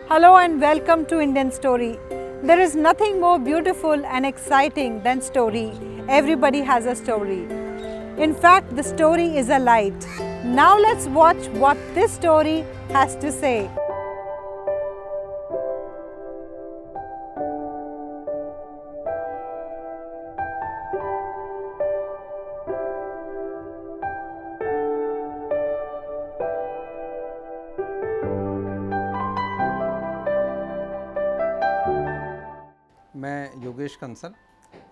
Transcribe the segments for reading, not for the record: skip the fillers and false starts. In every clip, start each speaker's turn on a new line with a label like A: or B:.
A: Hello and welcome to Indian Story. There is nothing more beautiful and exciting than story. Everybody has a story. In fact, the story is a light. Now let's watch what this story has to say.
B: मैं योगेश कंसल,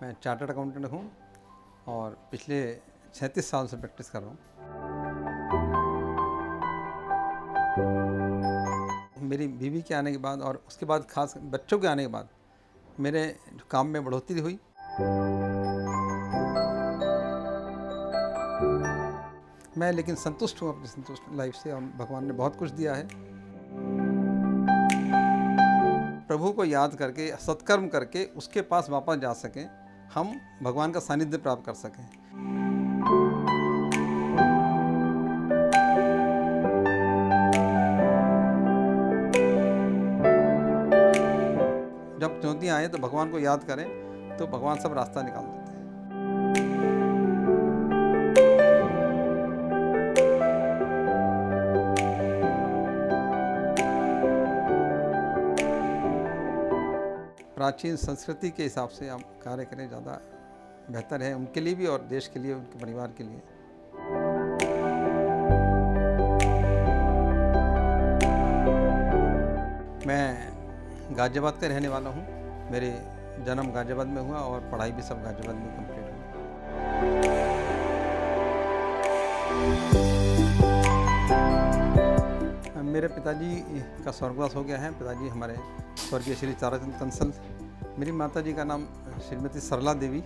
B: मैं chartered accountant हूँ और पिछले 36 साल से practice कर रहा हूँ। मेरी बीवी के आने के बाद और उसके बाद खास बच्चों के आने के बाद मेरे काम में बढ़ोतरी हुई। मैं लेकिन संतुष्ट हूँ अपनी संतुष्ट लाइफ से और भगवान ने बहुत कुछ दिया है। प्रभु को याद करके सत्कर्म करके उसके पास वापस जा सकें, हम भगवान का सानिध्य प्राप्त कर सकें। जब चुनौतियाँ आए तो भगवान को याद करें तो भगवान सब रास्ता निकाल देते हैं। प्राचीन संस्कृति के हिसाब से आप कार्य करें, ज़्यादा बेहतर है उनके लिए भी और देश के लिए, उनके परिवार के लिए। मैं गाजियाबाद का रहने वाला हूँ। मेरे जन्म गाजियाबाद में हुआ और पढ़ाई भी सब गाजियाबाद में कंप्लीट हुई। मेरे पिताजी का स्वर्गवास हो गया है। पिताजी हमारे स्वर्गीय श्री ताराचंद कंसल। मेरी माताजी का नाम श्रीमती सरला देवी,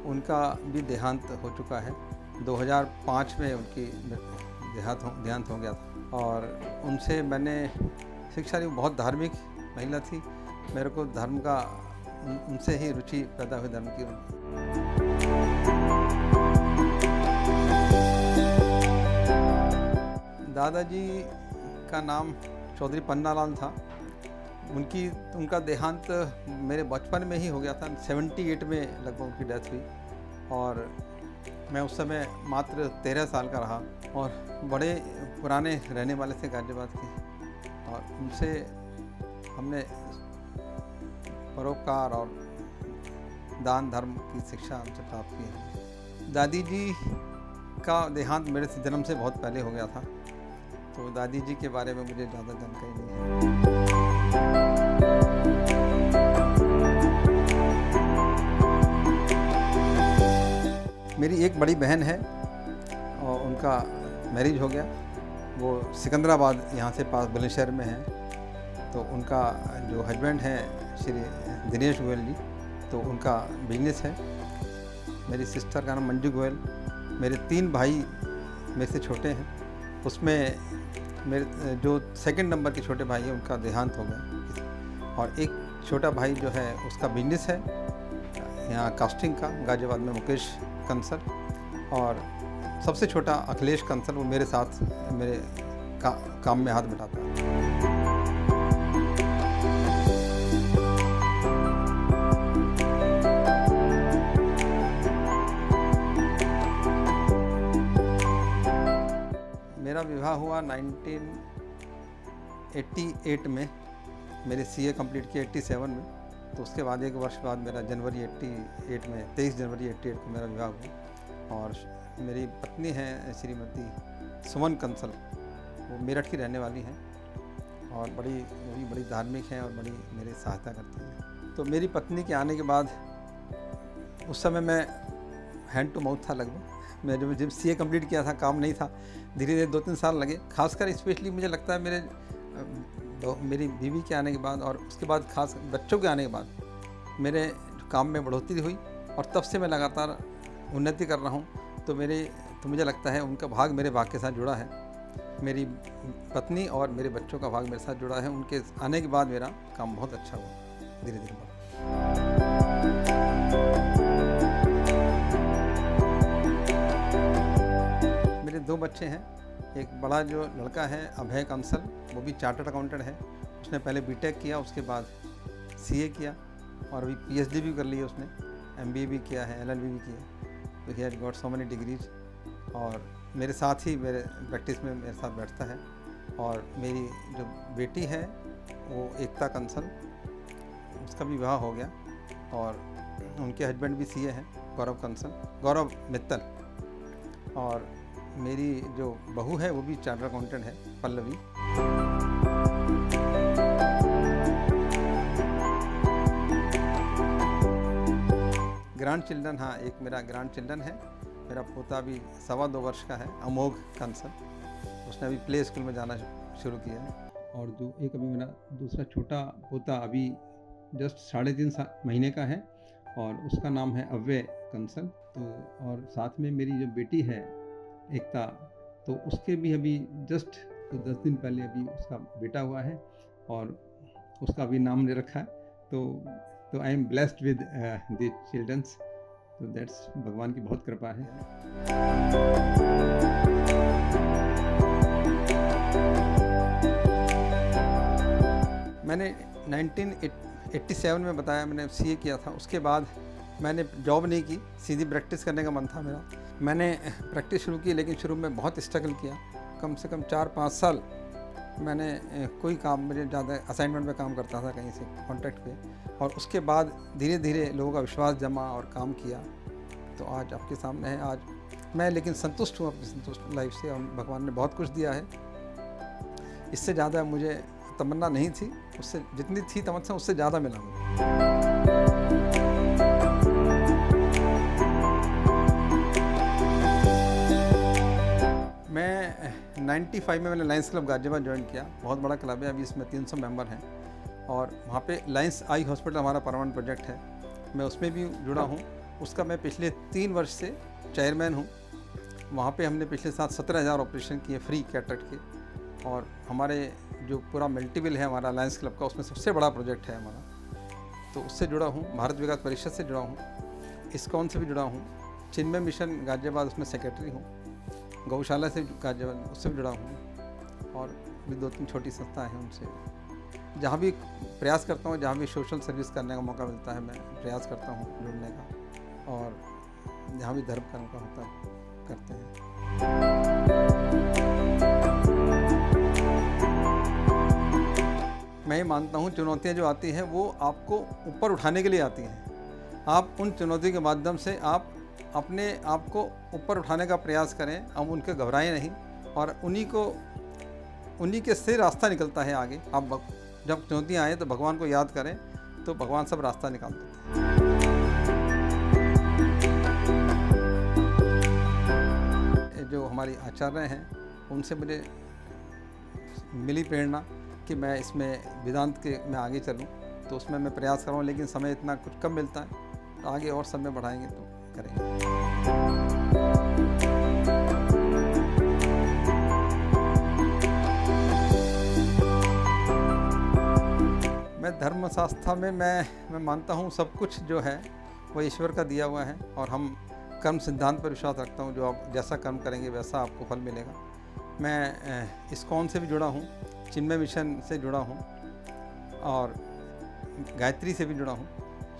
B: उनका भी देहांत हो चुका है। 2005 में उनकी देहांत हो गया था और उनसे मैंने शिक्षा ली। बहुत धार्मिक महिला थी। मेरे को धर्म का उनसे ही रुचि पैदा हुई धर्म की। दादाजी का नाम चौधरी पन्नालाल था। उनका देहांत मेरे बचपन में ही हो गया था। 78 में लगभग उनकी डेथ हुई और मैं उस समय मात्र 13 साल का रहा और बड़े पुराने रहने वाले थे गाजियाबाद के और उनसे हमने परोपकार और दान धर्म की शिक्षा हमसे प्राप्त की है। दादी जी का देहांत मेरे जन्म से बहुत पहले हो गया था, तो दादी जी के बारे में मुझे ज़्यादा जानकारी नहीं है। मेरी एक बड़ी बहन है और उनका मैरिज हो गया। वो सिकंदराबाद यहाँ से पास बुलंदशहर में है। तो उनका जो हस्बैंड हैं श्री दिनेश गोयल जी, तो उनका बिजनेस है। मेरी सिस्टर का नाम मंजू गोयल। मेरे 3 भाई मेरे से छोटे हैं। उसमें मेरे जो सेकंड नंबर के छोटे भाई हैं उनका देहांत हो गया और एक छोटा भाई जो है उसका बिजनेस है यहाँ कास्टिंग का गाजियाबाद में, मुकेश कंसल। और सबसे छोटा अखिलेश कंसल, वो मेरे साथ मेरे काम में हाथ बटाता है। मेरा विवाह हुआ 1988 में। मेरे सीए कंप्लीट किया 87 में। तो उसके बाद एक वर्ष बाद मेरा जनवरी 88 में 23 जनवरी 88 को मेरा विवाह हुआ और मेरी पत्नी हैं श्रीमती सुमन कंसल। वो मेरठ की रहने वाली हैं और वो भी बड़ी धार्मिक हैं और बड़ी मेरी सहायता करती हैं। तो मेरी पत्नी के आने के बाद उस समय मैं हैंड टू माउथ था लगभग। मैं जब सीए कंप्लीट किया था, काम नहीं था। धीरे धीरे 2-3 साल लगे। खासकर स्पेशली मुझे लगता है मेरी बीवी के आने के बाद और उसके बाद खास बच्चों के आने के बाद मेरे काम में बढ़ोतरी हुई और तब से मैं लगातार उन्नति कर रहा हूँ। तो मुझे लगता है उनका भाग मेरे भाग के साथ जुड़ा है। मेरी पत्नी और मेरे बच्चों का भाग मेरे साथ जुड़ा है। उनके आने के बाद मेरा काम बहुत अच्छा हुआ धीरे धीरे। मेरे 2 बच्चे हैं। एक बड़ा जो लड़का है अभय कंसल, वो भी चार्टर्ड अकाउंटेंट है। उसने पहले बीटेक किया, उसके बाद सीए किया और अभी पीएचडी भी कर ली है उसने, एमबीए भी किया है, एलएलबी भी किया। तो he has got so many degrees. और मेरे साथ ही मेरे प्रैक्टिस में मेरे साथ बैठता है। और मेरी जो बेटी है वो एकता कंसल, उसका भी विवाह हो गया और उनके हस्बैंड भी सीए हैं, गौरव मित्तल। और मेरी जो बहू है वो भी चार्टर्ड अकाउंटेंट है, पल्लवी। ग्रैंड चिल्ड्रन, हाँ एक मेरा ग्रैंड चिल्ड्रन है। मेरा पोता भी 2.25 वर्ष का है, अमोघ कंसल। उसने अभी प्ले स्कूल में जाना शुरू किया है। और जो एक अभी मेरा दूसरा छोटा पोता अभी जस्ट 3.5 महीने का है और उसका नाम है अव्यय कंसल। तो और साथ में मेरी जो बेटी है एकता, तो उसके भी अभी जस्ट 10 दिन पहले अभी उसका बेटा हुआ है और उसका अभी नाम ले रखा है। तो I am blessed with the childrens. तो दैट्स भगवान की बहुत कृपा है। मैंने 1987 में बताया, मैंने सीए किया था। उसके बाद मैंने जॉब नहीं की, सीधी प्रैक्टिस करने का मन था मेरा। मैंने प्रैक्टिस शुरू की, लेकिन शुरू में बहुत स्ट्रगल किया। कम से कम 4-5 साल मैंने कोई काम, मुझे ज़्यादा असाइनमेंट पे काम करता था कहीं से कॉन्ट्रैक्ट पे। और उसके बाद धीरे धीरे लोगों का विश्वास जमा और काम किया, तो आज आपके सामने है। आज मैं लेकिन संतुष्ट हूँ अपनी संतुष्ट लाइफ से, और भगवान ने बहुत कुछ दिया है। इससे ज़्यादा मुझे तमन्ना नहीं थी, उससे जितनी थी तमन्ना उससे ज़्यादा मिला मुझे। मैं 95 में मैंने लायंस क्लब गाजियाबाद ज्वाइन किया। बहुत बड़ा क्लब है, अभी इसमें 300 मेंबर हैं। और वहाँ पे लायंस आई हॉस्पिटल हमारा परमानेंट प्रोजेक्ट है, मैं उसमें भी जुड़ा हूँ। उसका मैं पिछले 3 वर्ष से चेयरमैन हूँ। वहाँ पे हमने पिछले साल 17,000 ऑपरेशन किए फ्री कैटरेक्ट के। और हमारे जो पूरा मल्टीपल है हमारा लायंस क्लब का, उसमें सबसे बड़ा प्रोजेक्ट है हमारा। तो उससे जुड़ा हूँ, भारत विकास परिषद से जुड़ा हूँ, इस्कॉन से भी जुड़ा हूँ, चिन्मय मिशन गाजियाबाद उसमें सेक्रेटरी हूँ, गौशाला से गाजियाबाद उससे भी जुड़ा हूँ। और भी 2-3 छोटी संस्थाएँ हैं, उनसे जहाँ भी प्रयास करता हूँ, जहाँ भी सोशल सर्विस करने का मौका मिलता है, मैं प्रयास करता हूँ जुड़ने का। और जहाँ भी धर्म कर्म का होता है करते हैं। मैं ये मानता हूँ चुनौतियाँ जो आती हैं वो आपको ऊपर उठाने के लिए आती हैं। आप उन चुनौतियों के माध्यम से आप अपने आप को ऊपर उठाने का प्रयास करें, अब उनके घबराएं नहीं। और उन्हीं के से रास्ता निकलता है आगे। आप जब चुनौतियाँ आए तो भगवान को याद करें, तो भगवान सब रास्ता निकाल देते हैं। जो हमारी आचार्य हैं, उनसे मुझे मिली प्रेरणा कि मैं इसमें वेदांत के में आगे चलूं। तो उसमें मैं प्रयास कर रहा हूँ, लेकिन समय इतना कुछ कम मिलता है। तो आगे और समय बढ़ाएंगे तो करेंगे। मैं धर्मशास्त्र में मैं मानता हूँ सब कुछ जो है वो ईश्वर का दिया हुआ है। और हम कर्म सिद्धांत पर विश्वास रखता हूँ, जो आप जैसा कर्म करेंगे वैसा आपको फल मिलेगा। मैं इस्कॉन से भी जुड़ा हूँ, चिन्मय मिशन से जुड़ा हूँ, और गायत्री से भी जुड़ा हूँ,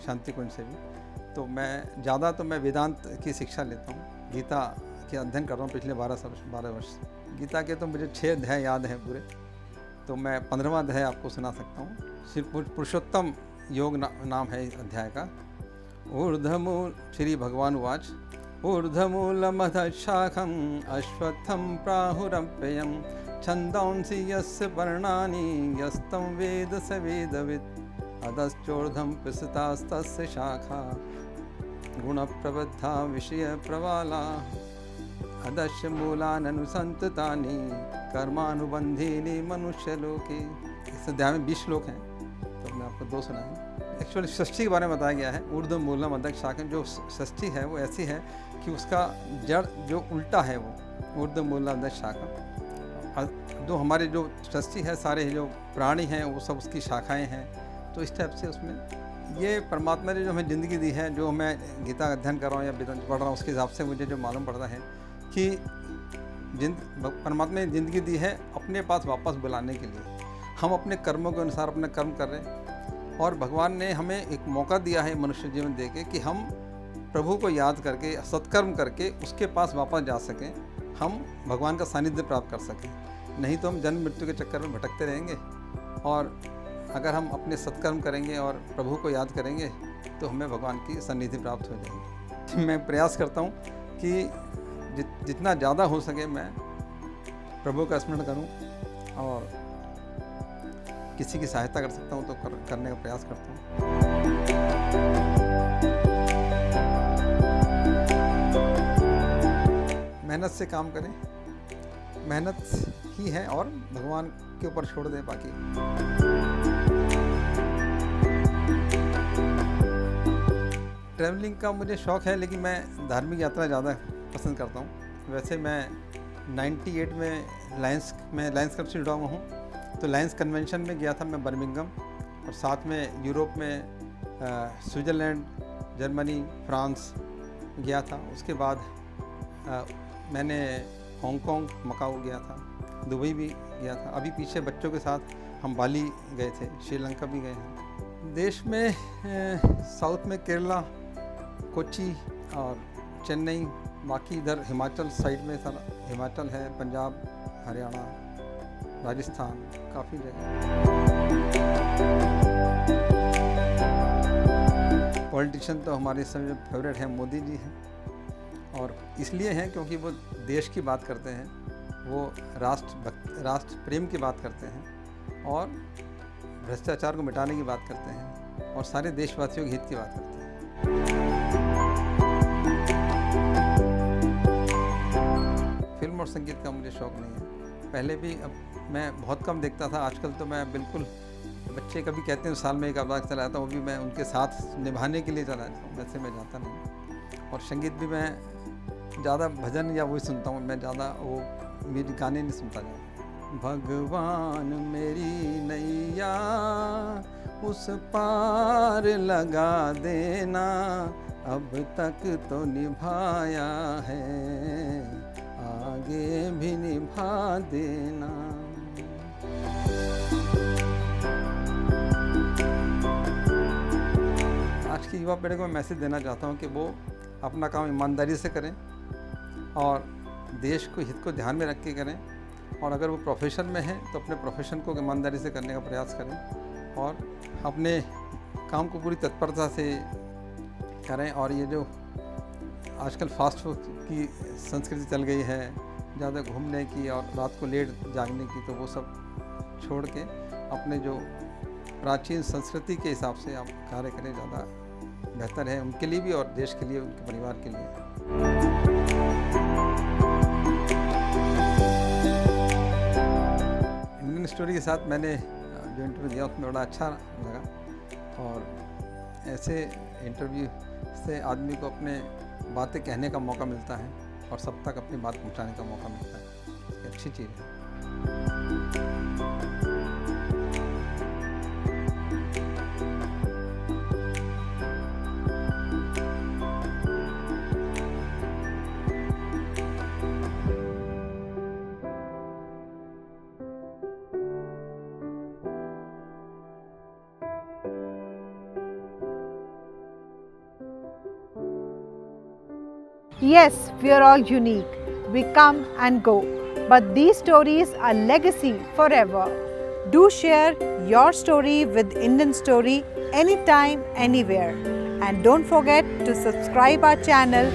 B: शांति कुंज से भी। तो मैं वेदांत की शिक्षा लेता हूँ, गीता के अध्ययन कर रहा हूँ पिछले 12 वर्ष। गीता के तो मुझे 6 अध्याय याद हैं पूरे, तो मैं 15वां अध्याय आपको सुना सकता हूँ। श्री पुरुषोत्तम योग नाम है इस अध्याय का। ऊर्ध्वमूल श्री भगवान उवाच ऊर्ध्वमूलमधः शाखम् अश्वत्थं प्राहुरव्ययम् छन्दांसि यस्य पर्णानि यस्तं वेद स वेदवित् अधश्चोर्ध्वं प्रसृतास्तस्य शाखा गुणप्रबद्धा विषयप्रवाला अधश्च मूलाननुसन्ततानि कर्मानुबन्धीनि मनुष्यलोके। इस अध्याय में 20 श्लोक हैं, तो मैं आपको 2 सुनाएंगे। एक्चुअली षष्ठी के बारे में बताया गया है। ऊर्ध्व मूलम अधः शाखम, जो षष्ठी है वो ऐसी है कि उसका जड़ जो उल्टा है, वो ऊर्ध्व मूलम अधः शाखम। जो हमारे जो षष्ठी है, सारे जो प्राणी हैं वो सब उसकी शाखाएं हैं। तो इस टाइप से उसमें ये परमात्मा ने जो हमें ज़िंदगी दी है, जो मैं गीता अध्ययन कर रहा हूँ या वेदांत पढ़ रहा हूँ, उसके हिसाब से मुझे जो मालूम पड़ता है कि परमात्मा ने ज़िंदगी दी है अपने पास वापस बुलाने के लिए। हम अपने कर्मों के अनुसार अपना कर्म कर रहे हैं और भगवान ने हमें एक मौका दिया है मनुष्य जीवन दे के कि हम प्रभु को याद करके सत्कर्म करके उसके पास वापस जा सकें, हम भगवान का सानिध्य प्राप्त कर सकें। नहीं तो हम जन्म मृत्यु के चक्कर में भटकते रहेंगे। और अगर हम अपने सत्कर्म करेंगे और प्रभु को याद करेंगे तो हमें भगवान की सन्निधि प्राप्त हो जाएगी। मैं प्रयास करता हूँ कि जितना ज़्यादा हो सके मैं प्रभु का स्मरण करूँ और किसी की सहायता कर सकता हूँ तो करने का प्रयास करता हूँ। मेहनत से काम करें, मेहनत ही है और भगवान के ऊपर छोड़ दें बाकी। ट्रैवलिंग का मुझे शौक़ है, लेकिन मैं धार्मिक यात्रा ज़्यादा पसंद करता हूँ। वैसे मैं 98 में लायंस क्लब से जुड़ा हुआ हूँ, तो लायंस कन्वेंशन में गया था मैं बर्मिंघम, और साथ में यूरोप में स्विट्ज़रलैंड, जर्मनी, फ्रांस गया था। उसके बाद मैंने हांगकांग, मकाऊ गया था, दुबई भी गया था। अभी पीछे बच्चों के साथ हम बाली गए थे, श्रीलंका भी गए हैं। देश में साउथ में केरला, कोच्चि और चेन्नई, बाकी इधर हिमाचल साइड में सारा हिमाचल है, पंजाब, हरियाणा, राजस्थान, काफ़ी जगह। पॉलिटिशियन तो हमारे समय फेवरेट हैं, मोदी जी हैं, और इसलिए हैं क्योंकि वो देश की बात करते हैं, वो राष्ट्र प्रेम की बात करते हैं और भ्रष्टाचार को मिटाने की बात करते हैं और सारे देशवासियों के हित की बात करते हैं। फिल्म और संगीत का मुझे शौक़ नहीं है। पहले भी, अब मैं बहुत कम देखता था, आजकल तो मैं बिल्कुल, बच्चे कभी कहते हैं साल में एक आवाज़ चला जाता हूँ, वो भी मैं उनके साथ निभाने के लिए चला जाता हूँ, वैसे मैं जाता नहीं। और संगीत भी मैं ज़्यादा भजन या वही सुनता हूँ, मैं ज़्यादा वो मेरे गाने नहीं सुनता ज़्यादा। भगवान मेरी नैया उस पार लगा देना, अब तक तो निभाया है, आगे भी निभा देना। आज की युवा पीढ़ी को मैं मैसेज देना चाहता हूँ कि वो अपना काम ईमानदारी से करें और देश को हित को ध्यान में रख के करें, और अगर वो प्रोफेशन में हैं तो अपने प्रोफेशन को ईमानदारी से करने का प्रयास करें और अपने काम को पूरी तत्परता से करें। और ये जो आजकल फास्ट फूड की संस्कृति चल गई है, ज़्यादा घूमने की और रात को लेट जागने की, तो वो सब छोड़ के अपने जो प्राचीन संस्कृति के हिसाब से आप कार्य करें, ज़्यादा बेहतर है उनके लिए भी और देश के लिए, उनके परिवार के लिए। इंडियन स्टोरी के साथ मैंने जो इंटरव्यू दिया उसमें बड़ा अच्छा लगा, और ऐसे इंटरव्यू से आदमी को अपने बातें कहने का मौका मिलता है और सब तक अपनी बात पहुंचाने का मौका मिलता है। ये अच्छी चीज़ है।
A: Yes, we are all unique. We come and go, but these stories are legacy forever. Do share your story with Indian Story anytime, anywhere. And don't forget to subscribe our channel